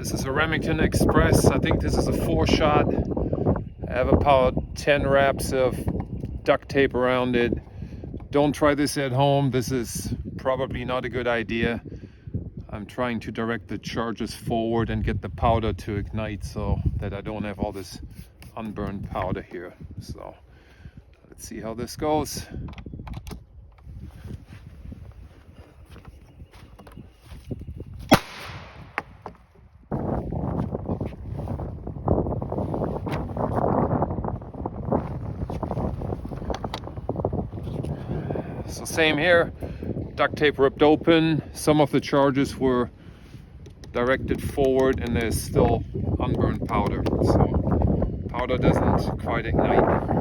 This is a Remington Express. I think this is a 4-shot. I have about 10 wraps of duct tape around it. Don't try this at home. This is probably not a good idea. I'm trying to direct the charges forward and get the powder to ignite so that I don't have all this unburned powder here. So let's see how this goes. So same here, duct tape ripped open. Some of the charges were directed forward and there's still unburned powder. So powder doesn't quite ignite.